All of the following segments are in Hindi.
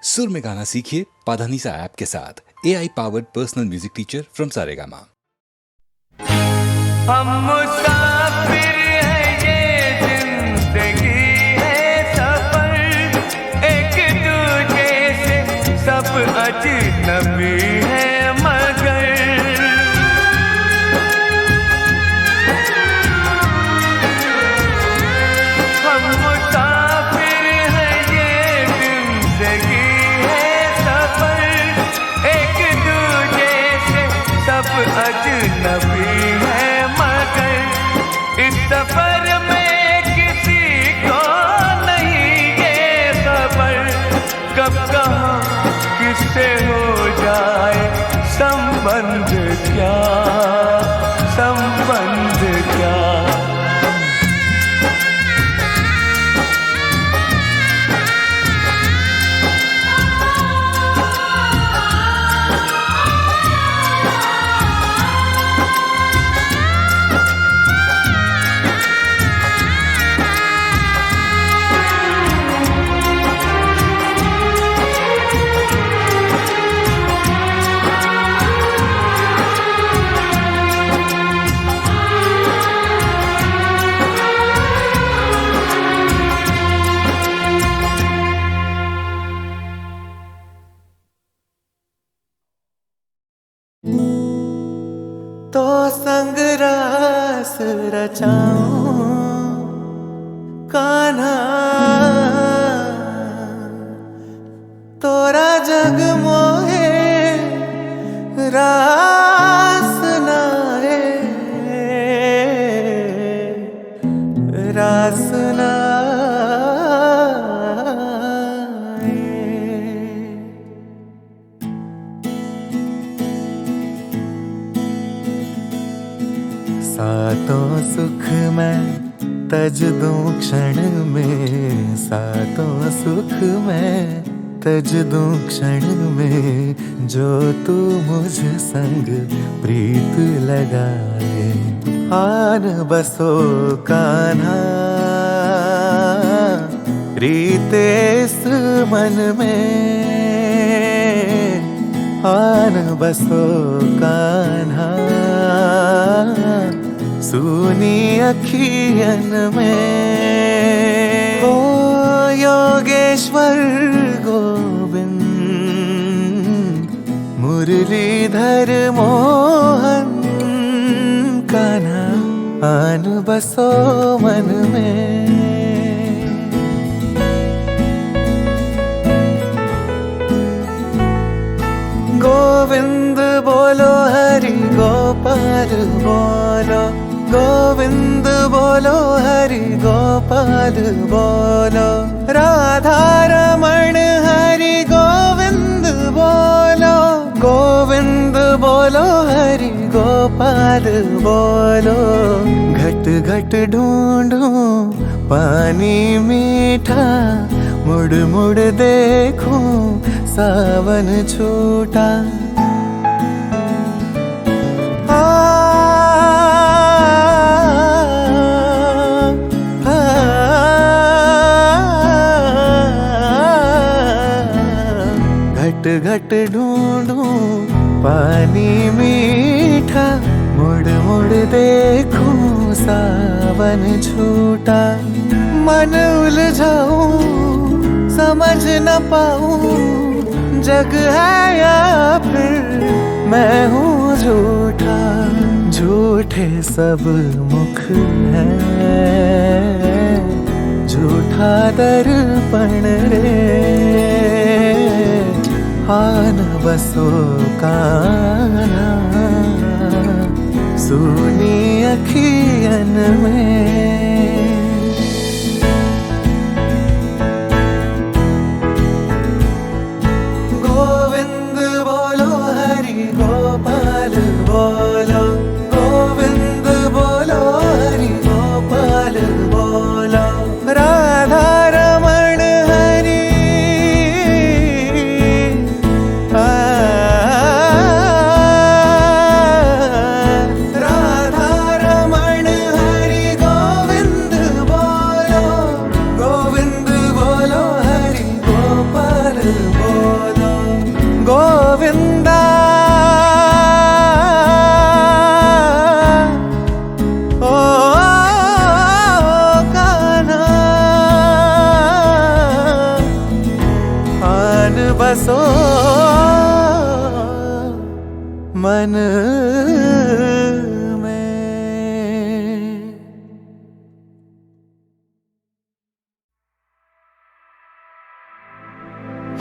सुर में गाना सीखिए पाधानीसा ऐप के साथ। AI powered personal music teacher from Saregama. हम मुसाफिर हैं, ये जिंदगी है सफर, एक दूजे से सब अजनबी है मगर हम मुसाफिर हैं, ये जिंदगी है सफर, एक दूजे से सब अजनबी है मगर इस सफर में किसी को नहीं ये खबर कब कहाँ किससे हो जाए संबंध क्या, संबंध क्या। तो संग रास रचाऊं कान्हा, तोरा जग मोहे रास नाए, रास नाए। सातों सुख मैं तज दूं क्षण में, सातों सुख मैं तज दूं क्षण में, जो तू मुझ संग प्रीत लगाए। आन बसो कान्हा रीते इस मन में, आन बसो कान्हा सुनी अखियन में। ओ योगेश्वर गोविंद मुरलीधर मोहन कान्हा, आन बसो मन में। गोविंद बोलो हरि गोपाल बोलो, गोविंद बोलो हरि गोपाल बोलो, राधा रमण हरि गोविंद बोलो, गोविंद बोलो हरि गोपाल बोलो। घट घट ढूंढूं पानी मीठा, मुड़ मुड़ देखूं सावन छूटा। घट घट ढूंढूं पानी मीठा, मुड़ मुड़ देखूं सावन छूटा। मन उलझाऊं समझ न पाऊं, जग है या फिर मैं हूँ झूठा। झूठे सब मुख है, झूठा दर्पण रे, आन बसो कान्हा सुनी अखियन में। गोविंद बोलो हरि गोपाल बोलो, गोविंद बोलो हरि गोपाल बोलो, राधा रमण हरि राधा रमण हरि गोविंद जान बसो मन में।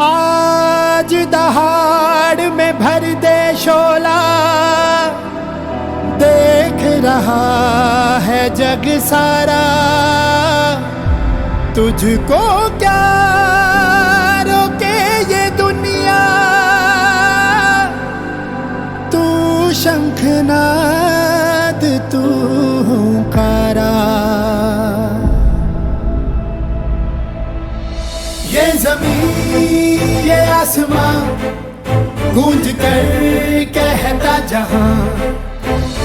आज दहाड़ में भर दे शोला, देख रहा है जग सारा, तुझको क्या रोके ये दुनिया, तू शंखनाद तू हुंकारा। ये ज़मीन ये आसमां गूंज कर कहता जहां,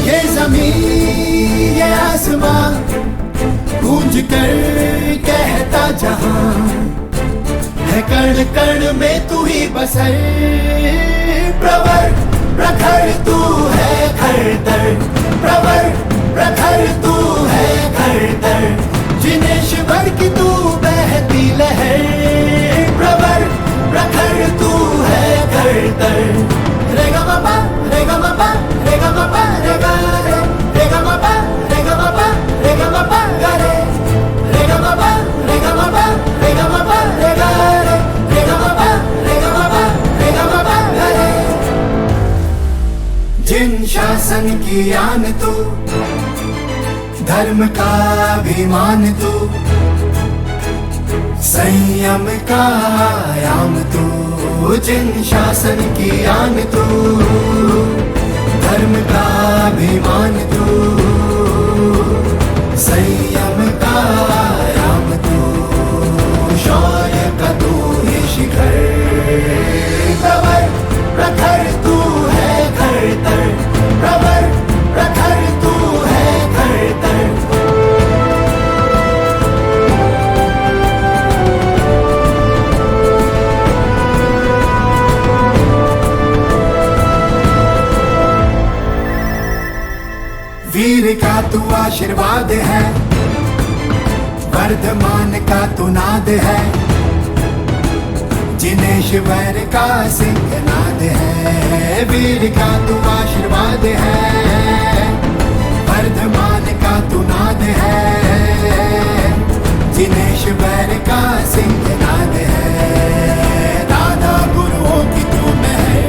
ये ज़मीन ये आसमां गूंज कर कहता जहां, है कण कण में तू ही बसर, प्रवर प्रखर तू है खरतर, प्रवर प्रखर तू है खरतर, जिनेश्वर की तू बहती लहर, प्रवर प्रखर तू है खरतर। रे गा मा पा रे गा मा पा रे गा मा पा रे गा रे, रे गा मा पा रे गा मा पा रे गा मा पा गा रे, रे गा मा पा रे गा मा पा रे गा मा पा रे गा रे, रे गा मा पा रे गा मा पा रे गा मा पा गा रे। जिन शासन की आन तू, धर्म का अभिमान तू, संयम का आयाम तू, जिन शासन की आन तू, धर्म का अभिमान तू, संयम का आयाम तू, शौर्य का तू ही शिखर, प्रवर प्रखर तू है खरतर, प्रवर प्रखर तू है खरतर। वीर का तू आशीर्वाद है, वर्धमान का तू नाद है, जिनेश्वर का सिंहनाद है। वीर का तू आशीर्वाद है, वर्धमान का तू नाद है, जिनेश्वर का सिंहनाद है। दादा गुरुओं की तू महर,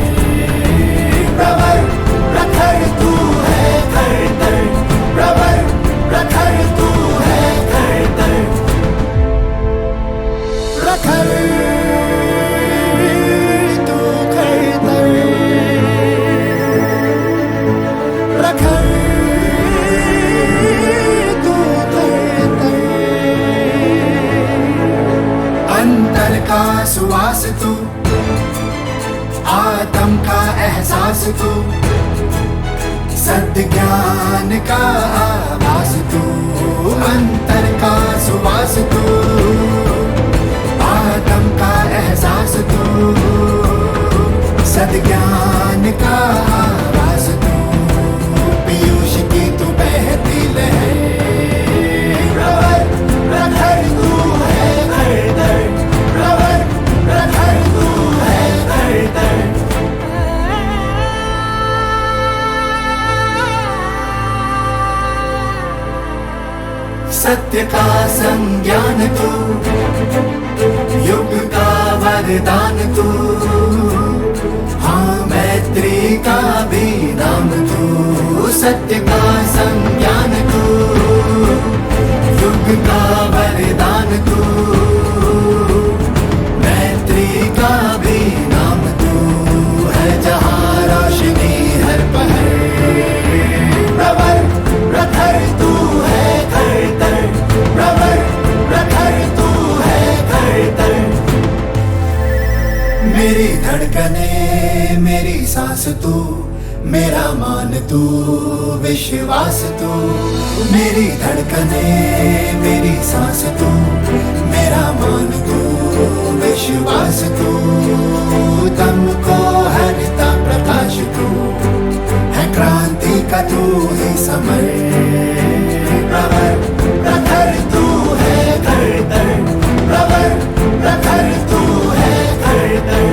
प्रवर प्रखर तू है खरतर, प्रवर प्रखर तू है खरतर, प्रखर तू खरतर, प्रखर तू खरतर। अंतर का सुवास तू, आत्म का एहसास तू, सत्य ज्ञान का आवास तू, अंतर का सुवास तू, आत्म का एहसास तू, सत्य ज्ञान का आवास तू, पीयूष की तू बहती लहर, प्रवर प्रखर तू है खरतर, प्रवर प्रखर तू है खरतर। सत्य का संज्ञान तू, युग का वरदान तू, हाँ मैत्री का भी नाम तू। सत्य का संज्ञान तू, युग का वरदान तू, मैत्री का भी नाम तू, है जहाँ रोशनी हर पहर, प्रवर प्रखर तू है खरतर, प्रवर प्रखर तू है खरतर। मेरी धड़कने मेरी सांस तू, मेरा मान तू विश्वास तू, मेरी धड़कने मेरी सांस तू, मेरा मान तू विश्वास तू, तुमको हरता प्रकाश तू, है क्रांति का तू ही समर, प्रवर प्रखर तू है खरतर, प्रवर प्रखर तू है खरतर।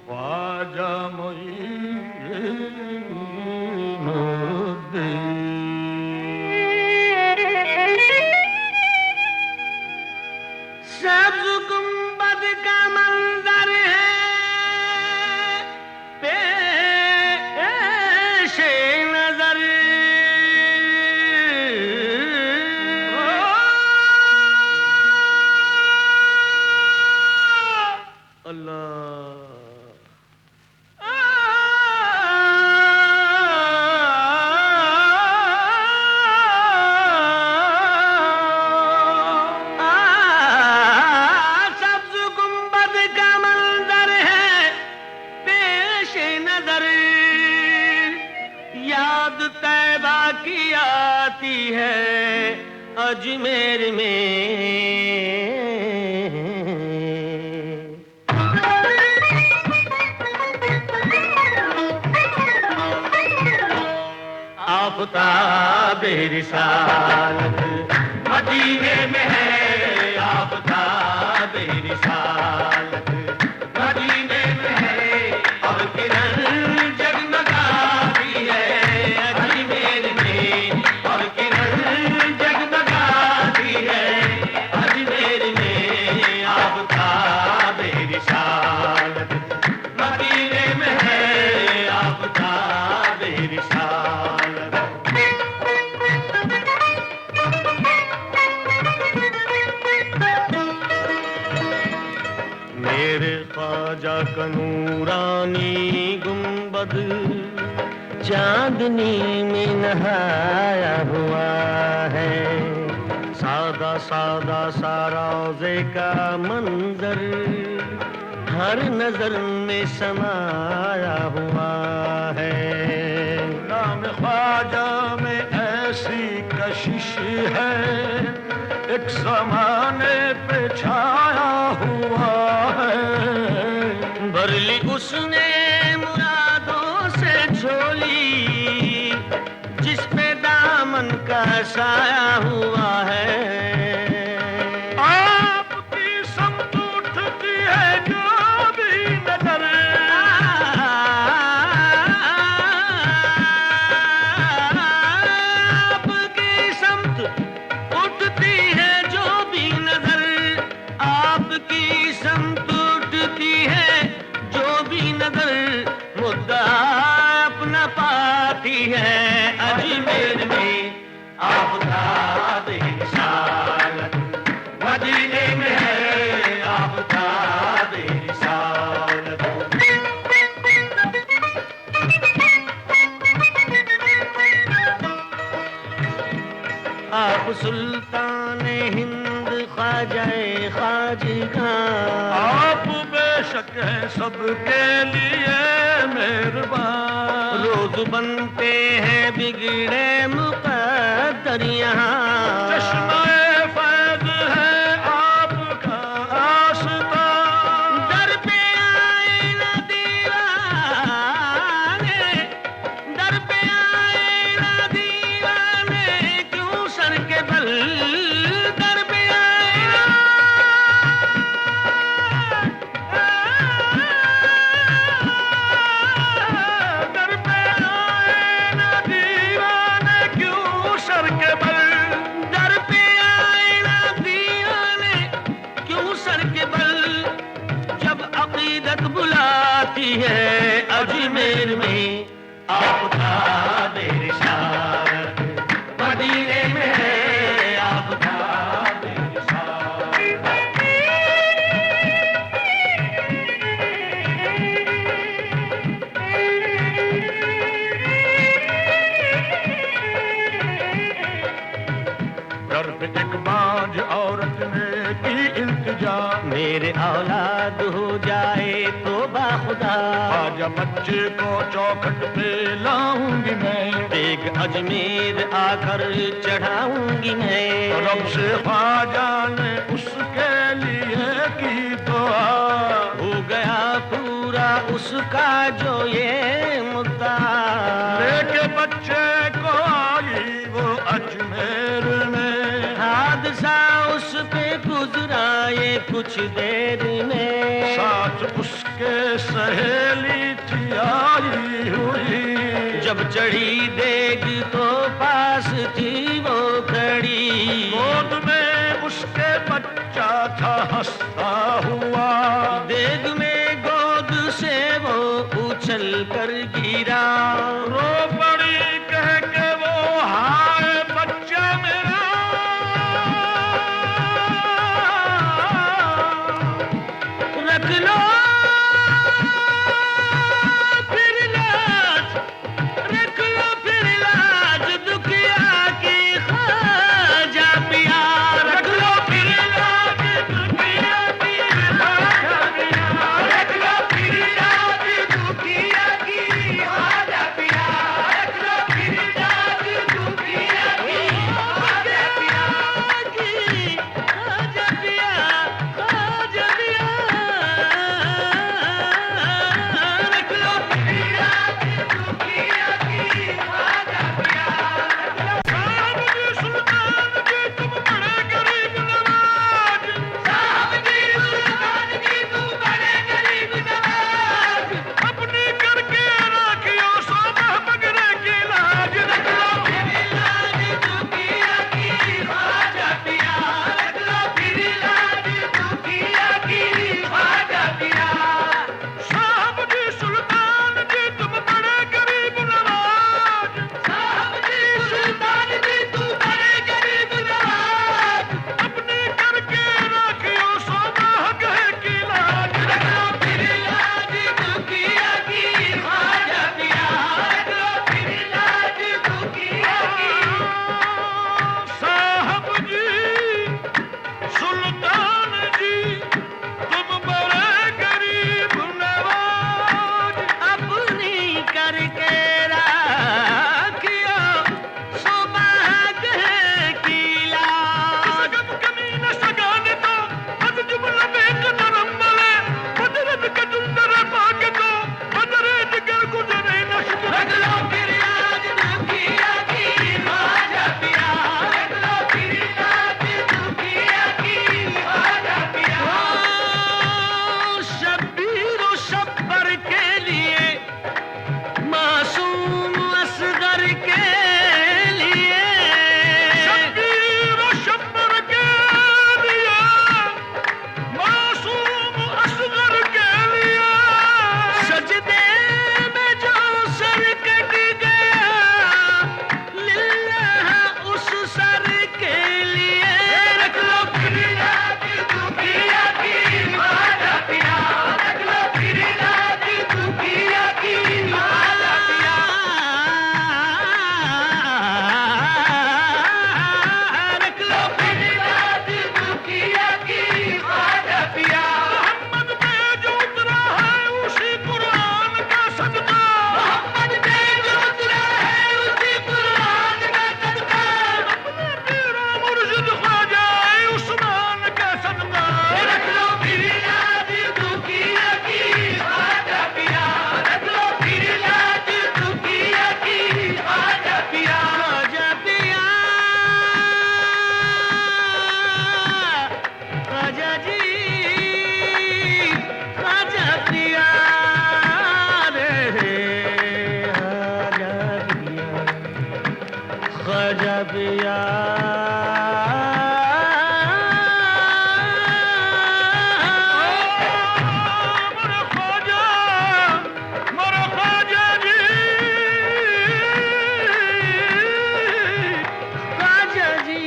ख्वाजा सब्ज गुंबद का मंजर है पेश नजर, सब्ज गुंबद का मंजर है पेश नजर, याद तैबा की आती है अजमेर में। आफ़ताबे रिसालत मदीने में है, आफ़ताबे रिसालत मदीने में है, और किरण जगमगाती है अजमेर में, और किरण जगमगाती है अजमेर में। आफ़ताबे रिसालत मदीने में है, आफ़ताबे रिसालत। मेरे ख्वाजा का नूरानी गुंबद चांदनी में नहाया हुआ है, सादा सादा सा रोज़े का मंजर हर नजर में समाया हुआ है। नाम ख्वाजा में ऐसी कशिश है, एक ज़माने पे छाया हुआ है। भर ली उसने मुरादों से झोली, जिस पे दामन का साया हुआ है। आपकी समत उठती है जो भी नजर, आपकी समत उठती है जो भी नजर, आपकी समत उठती है जो भी नजर, मुद्दा अपना पाती है अजमेर में। आफ़ताबे रिसालत मदीने में है, आफ़ताबे रिसालत। आप सुल्तान हिंद ख्वाजाए ख्वाजगा, आप बेशक हैं सबके लिए मेहरबान। रोज बनते हैं बिगड़े मुक़द्दर यहाँ, चश्मे फैज़ है आपका आस्था, दर पे आए न दीवाने, दर पे आए न दीवाने, क्यों सर के बल दर पे आए दर पे आए न दीवाने, क्यों सर के बल। दर पे आए ना दीवाने क्यों सर के बल, जब अकीदत बुलाती है अजमेर में। आफ़ताबे रिसालत मदीने में है, आफ़ताबे रिसालत। दर पे एक बाज औरत ने की इल्तिजा, मेरे औलाद हो जाए तो बाखुदा, ख्वाजा बच्चे को चौखट पे लाऊंगी मैं, एक अजमेर आकर चढ़ाऊंगी मैं। रब से ख्वाजा ने उसके लिए की दुआ, हो गया पूरा उसका जो ये मुद्दा, लेके बच्चे को आई वो अजमेर में। हादसा उस पे गुजरा ये कुछ देर में, साथ उसके उसके सहेली थी आई हुई। जब चढ़ी देग तो पास थी वो खड़ी। गोद में उसके बच्चा था हंसता हुआ। देग में गोद से वो उछल कर गिरा। रो पड़ी कह के वो हाय बच्चा मेरा। रख लो फिर लाज, रख लो फिर लाज दुखिया की ख्वाजा पिया। रख लो फिर लाज दुखिया की ख्वाजा पिया। रख लो फिर लाज दुखिया की ख्वाजा पिया। रख लो फिर लाज दुखिया की ख्वाजा पिया। ख्वाजा पिया, ख्वाजा पिया। रख लो फिर लाज दुखिया की ख्वाजा पिया। साहब जी सुल्तान जी तुम बड़े गरीब नवाज। साहब जी सुल्तान जी तुम बड़े गरीब नवाज। अपनी करके राखियो सोना बगरे की लाज। रख लो फिर लाज दुखिया की ख्वाजा पिया। रख लो फिर लाज दुखिया की ख्वाजा पिया। साहब जी सुल्तान जी तुम बड़े गरीब नवाज। साहब जी सुल्तान जी तुम बड़े गरीब नवाज। अपनी करके राखियो सोना गहे की लाज। रख लो फिर लाज दुखिया की ख्वाजा पिया। रख लो फिर लाज दुखिया की। साहब जी सुल्तान जी तुम बड़े गरीब नवाज। अपनी करके राखियो सुबह की लाज। सगम कमी न सगाने तो बद जुमला में कदरम मले। बदरत के जुंदर पाके तो बदरे जिगर गुजरे न शुक्र। रख लो फिर लाज दुखिया की ख्वाजा पिया। रख लो फिर लाज दुखिया की ख्वाजा पिया। शब्बीर और शब्बर के लिए, मासूम असगर के लिए। शब्बीर और शब्बर के लिए, मासूम असगर के लिए। सजदे में जो सर कट गया, लिल्लाह उस सर के लिए। रख लो फिर लाज दुखिया की ख्वाजा पिया। रख लो फिर लाज दुखिया की ख्वाजा पिया। रख लो फिर लाज दुखिया की ख्वाजा पिया। मोहम्मद पे जो उतरा है उसी कुरान का सदका। मोहम्मद पे जो उतरा है उसी कुरान का सदका। अपने पीरा मुर्शिद ख्वाजा उस्मान का सदका। रख लो फिर लाज दुखिया की ख्वाजा पिया। रख लो फिर लाज दुखिया की ख्वाजा पिया। ख्वाजा पिया, ख्वाजा जी, ख्वाजा पिया रे। ख्वाजा पिया, मेरे ख्वाजा जी। ख्वाजा जी।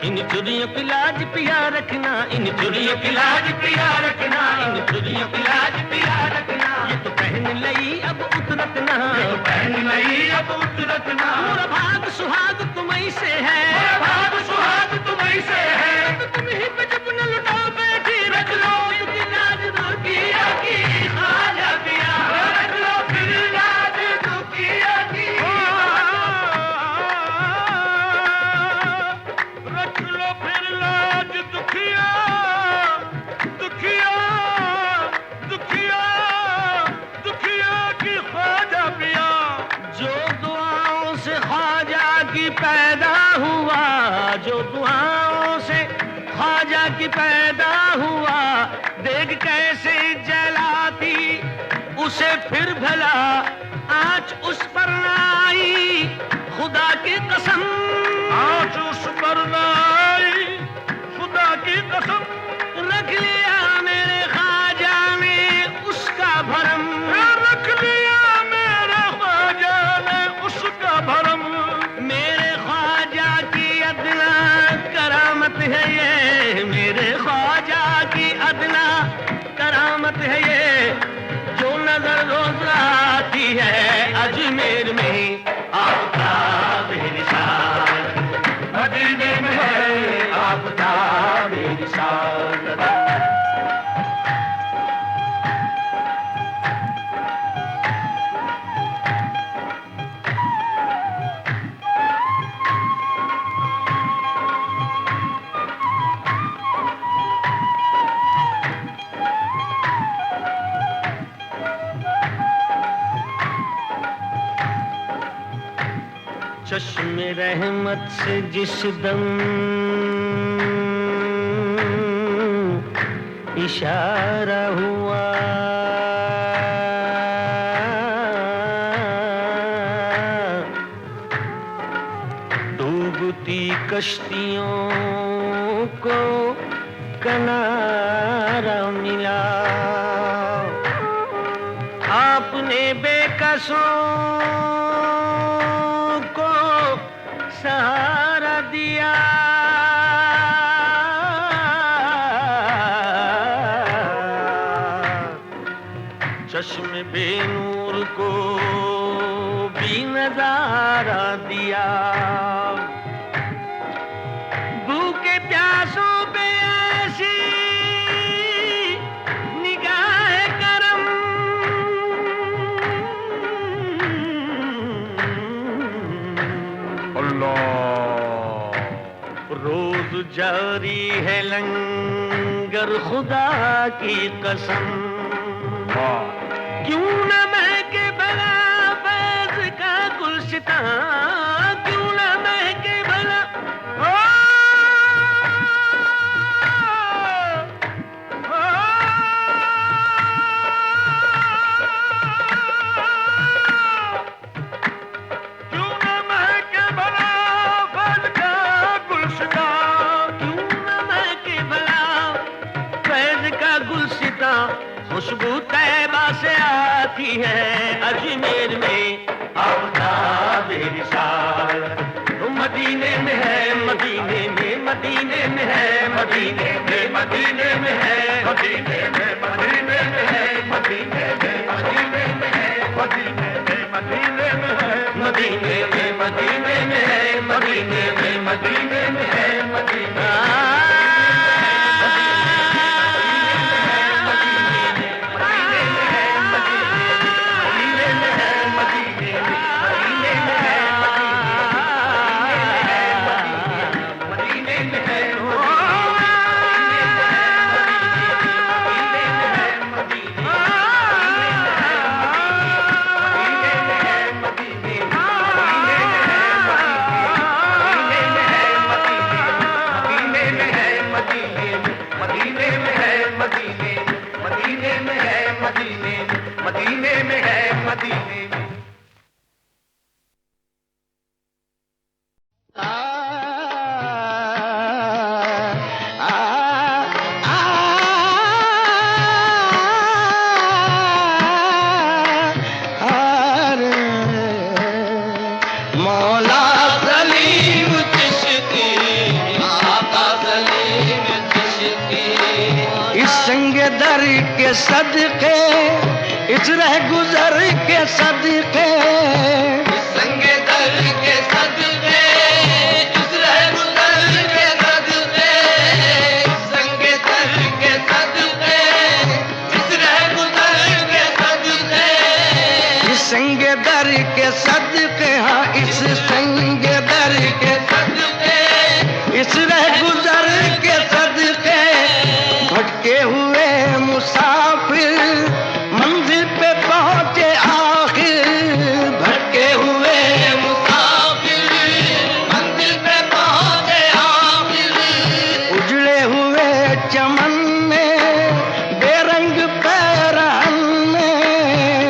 इन चुरियों की लाज पिया रखना। इन चुरियों की लाज पिया रखना। इन चुरियों की लाज पिया रखना। ये तो पहन लई अब उतरत ना। ये तो पहन लई अब उतरत ना। मोरा भाग सुहाग तुम्हीं से है। मोरा भाग सुहाग तुम्हीं से है। तो तुम ही पे जब न लुटाओ बैठी। रख लो इनकी लाज दुखिया की ख्वाजा पिया। रख लो फिर लाज दुखिया की। रख लो फिर लाज दुखिया, दुखिया, दुखिया, दुखिया की ख्वाजा पिया। जो दुआओं से ख्वाजा की पैदा हुआ। जो दुआओं से ख्वाजा की पैदा हुआ। देख कैसे जला उसे फिर भला आँच उस पर न आई, खुदा की कसम आँच उस पर न आई, खुदा की कसम। रख लिया मेरे ख्वाजा ने उसका भरम, रख लिया मेरे ख्वाजा ने उसका भरम। मेरे ख्वाजा की अदना करामत है ये, मेरे ख्वाजा की अदना करामत है ये, जो नजर रोज आती है अजमेर में आफताब रिसालत, मदीने में है आफताब रिसालत। चश्मे रहमत से जिस दम इशारा हुआ, डूबती कश्तियों को किनारा मिला, आपने बेकसों सहारा दिया, चश्मे बेनूर को भी नजारा दिया, भूखे प्यासों पे ऐसी निगाह करम, रोज जारी है लंगर खुदा की कसम, क्यों न महके भला फैज़ का गुलशितां, क्यों न महके भला खुशबू तैबा से आती है अजमेर में आफताब रिसालत, मदीने में है, मदीने में, मदीने में है, मदीने में, मदीने में है, मदीने में, मदीने में है, मदीने में, मदीने में है, मदीने में, मदीने में है, मदीने में, मदीने में है, मदीने में, मदीने में है, मदीने सदके इस रह गुजर के सदके, संगे दर के सदके, इस रह गुजर के सदके, संगे दर के सदके, इस रह गुजर के सदके, इस संगे दर के सदके, हाँ इस संगे दर के सदके, इस रह गुजर के सदके, भटके हुए मुसाफिर मंजिल पे पहुंचे आखिर, भटके हुए मुसाफिर मंजिल पे पहुंचे आखिर, उजड़े हुए चमन में बेरंग पैरहन में,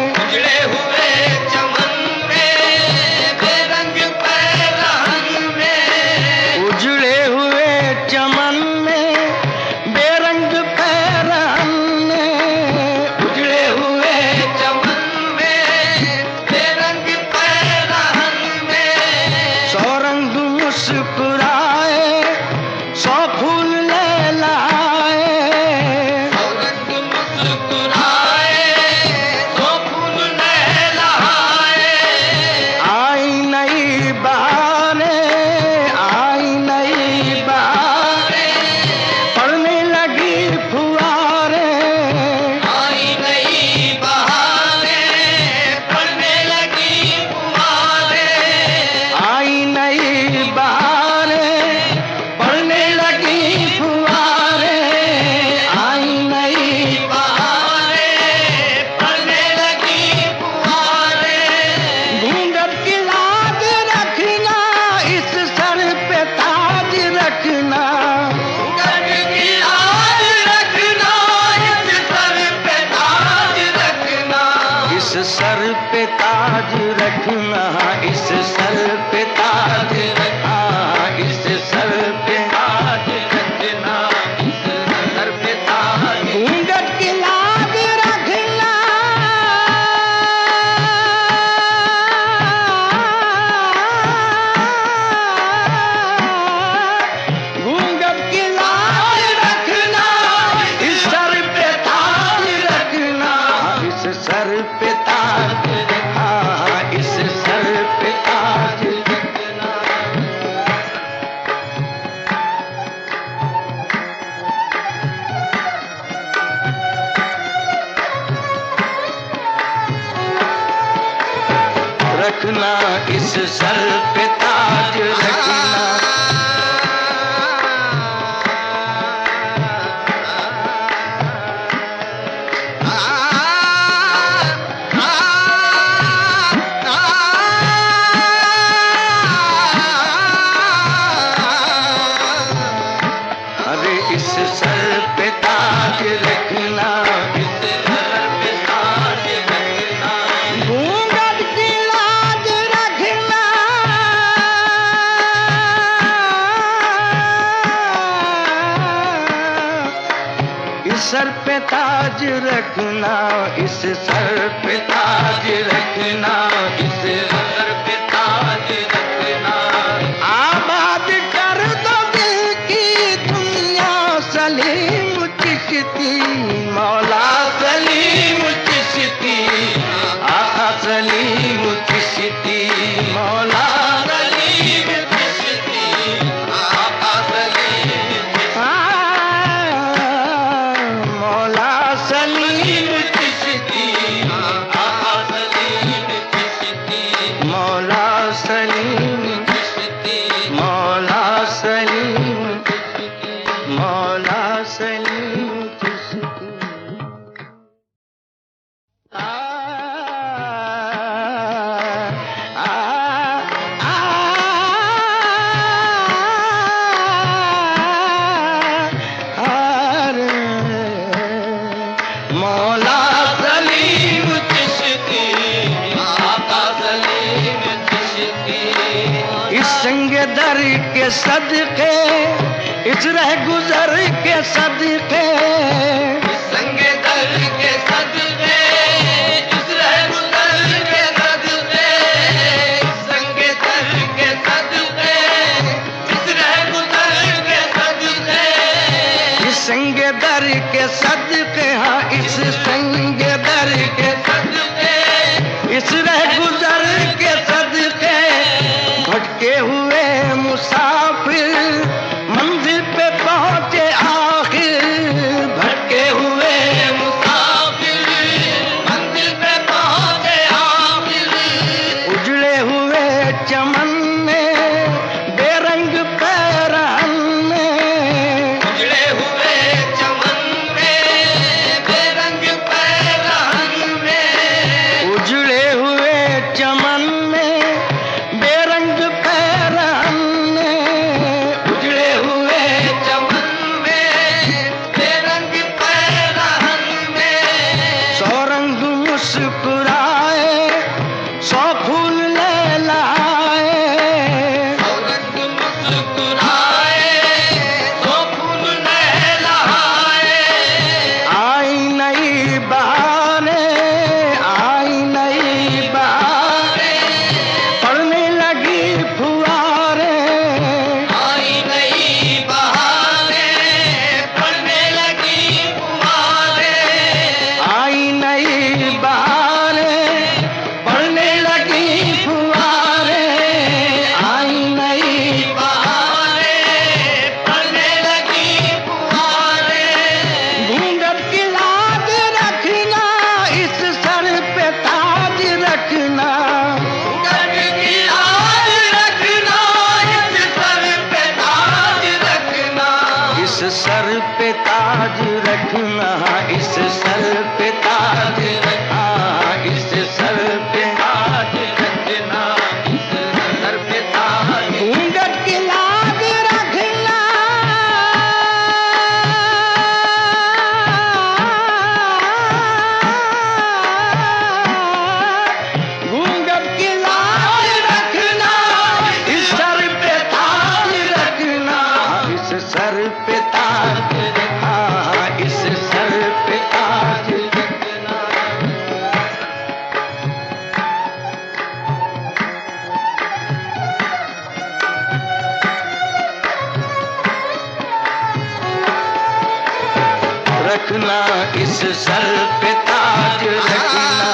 सर पे ताज रखना, इस सर पे ताज रखना, इस सर पे ताज रखना, इस सर पे ताज। घूंघट की लाज रखना, घूंघट की लाज रखना, इस सर पे ताज रखना, इस सर पे ताज रखना, इस सर पे ताज रखना। रखना इस सर पे ताज रखना। अरे इस सर पे ताज रखना, इस सर पे ताज रखना। घूंघट की लाज रखना, इस सर पे ताज रखना, इस सर पे ताज रखना, इस सर पे ताज रखना। आबाद कर दो दिल की दुनिया, सलीम चिश्ती, मौला सलीम चिश्ती, आका सलीम चिश्ती, मौला सलीम चिश्ती, आका सलीम मौला सलीम चिश्ती, आका सलीम चिश्ती, मौला सलीम चिश्ती, मौला सलीम चिश्ती, मौला सलीम चिश्ती। मौला सलीम चिश्ती, आका सलीम चिश्ती। इस संग दर के सदके, इस रह गुजर के सदके, इस संग दर के सदके, इस रह गुजर के सदके, इस संग दर के सदके, इस रह गुजर के सदके, इस संग दर के सदके, हाँ इस संग दर के सदके, इस रह गुजर के सदके। भटके हुए मुसाफिर मंजिल पे पहुंचे आखिर, भटके हुए मुसाफिर मंजिल पे पहुंचे आखिर। उजड़े हुए चमन में बेरंग पैरहन में, उजड़े हुए चमन में बेरंग पैरहन में, उजड़े हुए चमन में बेरंग पैरहन में, उजड़े हुए चमन में बेरंग पैरहन में। सौ रंग मुस्कुराए, सौ फूल लहलाए, सौ रंग मुस्कुराए, सौ फूल लहलाए। आई नई बहारें, आई नई बहारें, पड़ने लगी फुहारें, आई नई बहारें, पड़ने लगी फुहारें, आई नई बहारें, पड़ने लगी फुहारें, आई नई बहारें, पड़ने लगी फुहारें। घूंघट की लाज रखना, इस सर पे ताज रखना, घूंघट की लाज रखना, इस सर पे ताज रखना, इस सर पे ताज रखना, इस सर पे ताज रखना, इस सर पे ताज रखना, इस सर पे ताज। घूंघट की लाज रखना, रखना, इस सर पे ताज रखना।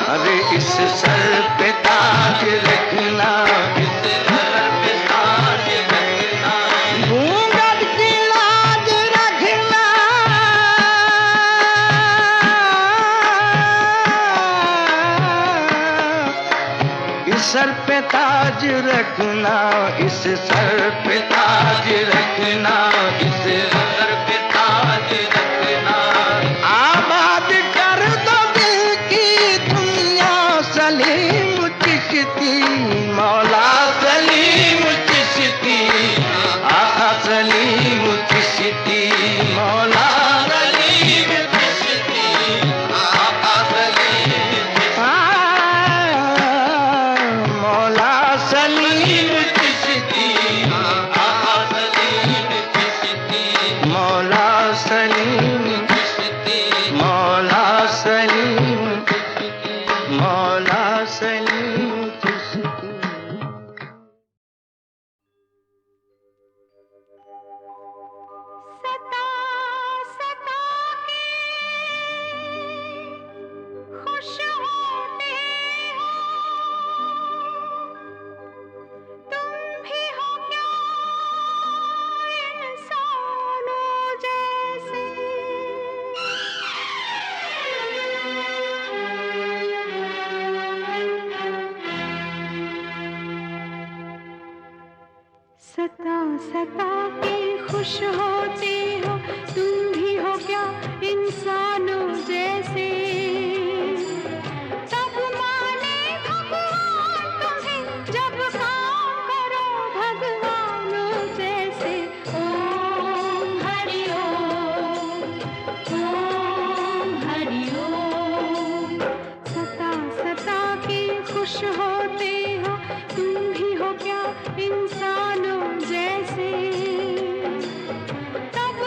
अरे इस सर पे ताज रखना, इस सर पे ताज रखना। घूंघट की लाज रखना, इस सर पे ताज रखना, इस सर पे ताज रखना, इस सर पे ताज रखना। आबाद कर दो दिल की दुनिया, सलीम चिश्ती, मौला सलीम चिश्ती, आका सलीम चिश्ती, मौला सलीम चिश्ती, आका सलीम मौला सलीम चिश्ती, आका सलीम चिश्ती, मौला सलीम चिश्ती, मौला सलीम चिश्ती, मौला सलीम चिश्ती। सता सता के खुश होते हो, तुम भी हो क्या इंसानों जैसे। सता सता के खुश होते हो, तुम भी हो क्या इंसानों जैसे। तब माने भगवान तुम्हें जब काम करो भगवानों जैसे। ओम हरि ओम, ओम हरि ओम। सता सता के खुश होते हो, तुम भी हो क्या इंसानों जैसे। तब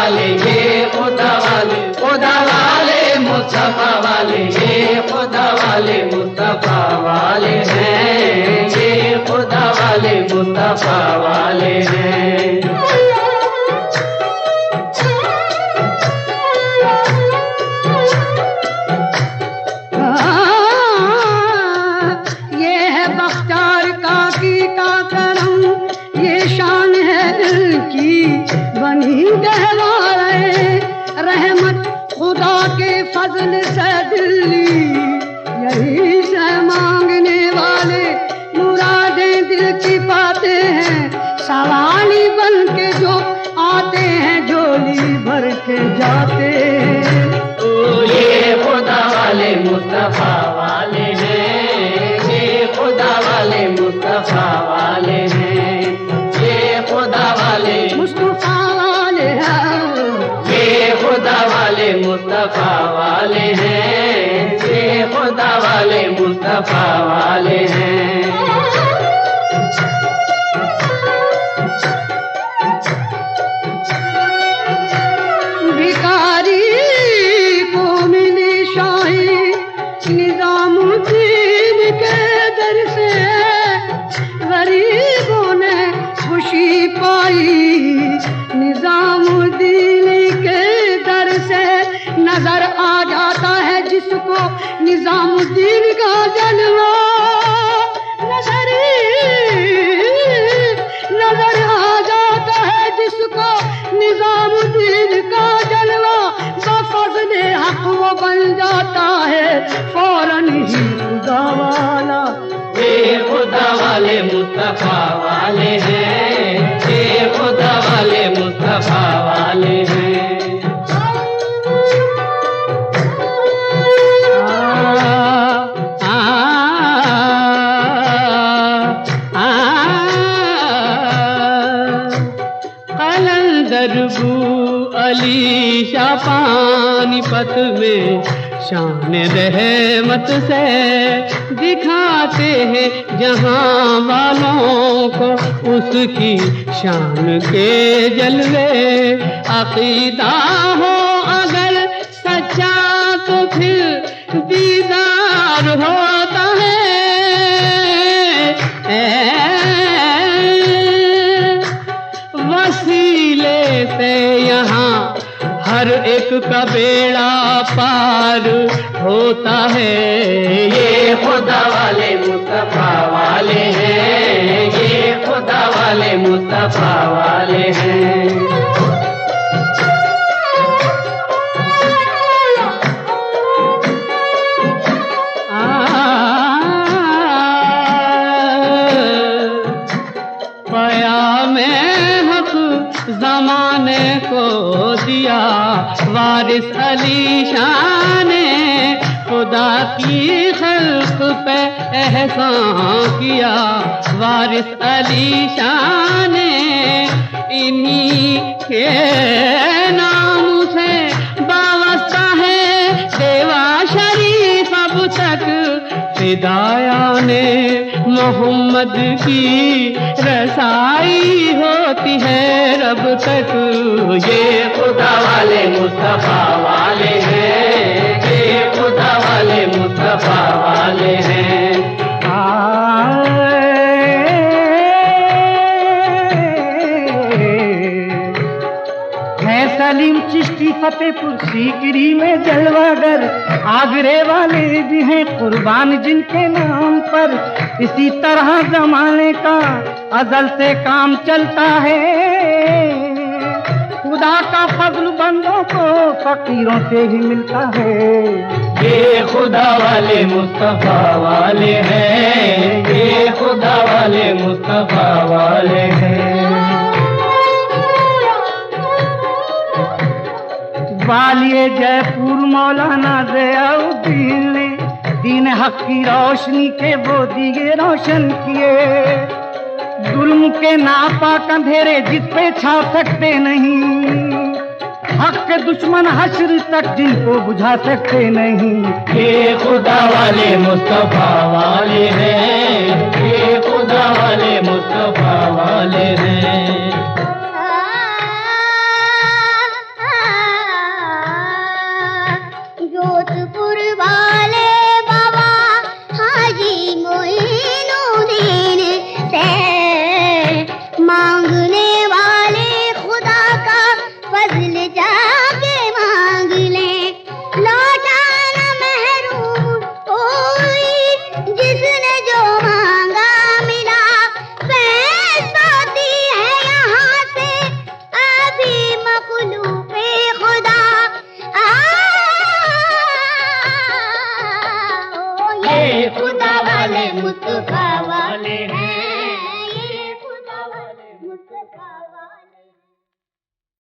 वाले, ये खुदा वाले, खुदा वाले मुस्तफा वाले, ये खुदा वाले मुस्तफा वाले हैं, ये खुदा वाले मुस्तफा वाले हैं। ये है बख्तार काकी का करम, ये शान है दिल की बनी गहवाए, रहमत खुदा के फजल से दिल्ली, यही से मांगने वाले मुरादें दिल की पाते हैं, सवाली बन के जो आते हैं झोली भर के जाते हैं। ये खुदा वाले मुस्तफा वाले हैं, ये खुदा वाले मुस्तफा वाले हैं, ये खुदा वाले मुस्तफा वाले हैं, ये खुदा वाले मुस्तफा वाले हैं, ये खुदा वाले मुस्तफा वाले हैं। भिखारी को मिली शाही निजामुद्दीन के दर से, गरीबों ने खुशी पाई निजामुद्दीन के दर से। नजर आ जाता है जिसको निजामुद्दीन का जलवा, नजर आ जाता है जिसको निजामुद्दीन का जलवा, बफज़ले हक वो बन जाता है फौरन ही खुदा वाला। ये खुदा वाले मुस्तफा वाले हैं, ये खुदा वाले मुस्तफा वाले हैं। दरबू अली शाह पानीपत में शान रहमत से दिखाते हैं जहां वालों को उसकी शान के जलवे। अकीदा हो अगर सच्चा तो फिर दीदार होता है, वसीले से यहाँ हर एक का बेड़ा पार होता है। ये खुदा वाले मुस्तफा वाले हैं, ये खुदा वाले मुस्तफा वाले हैं। ज़माने को दिया वारिस अली शाह ने, खुदा की खल्क पे एहसान किया वारिस अली शाह ने। इन्हीं के नाम से वाबस्ता है देवा शरीफ अब तक, फिदाया ने मोहम्मद की रसाई होती है रब तक। ये खुदा वाले मुस्तफा वाले हैं, ये खुदा वाले मुस्तफा वाले हैं। है सलीम चिश्ती फतेहपुर सीकरी में जलवागर, आगरे वाले भी हैं कुर्बान जिनके नाम पर। इसी तरह जमाने का अजल से काम चलता है, खुदा का फजल बंदों को फकीरों से ही मिलता है। ये खुदा वाले मुस्तफा वाले हैं, ये खुदा वाले मुस्तफा वाले हैं। वालिए जयपुर मौलाना ज़ियाउद्दीन ने दीन हक की रोशनी के वो दिए रोशन किए। जुल्म के नापाक अंधेरे जिस पे छा सकते नहीं, हक के दुश्मन हश्र तक जिनको बुझा सकते नहीं। ये खुदा वाले मुस्तफा वाले हैं, ये खुदा वाले मुस्तफा वाले हैं। मुस्तफा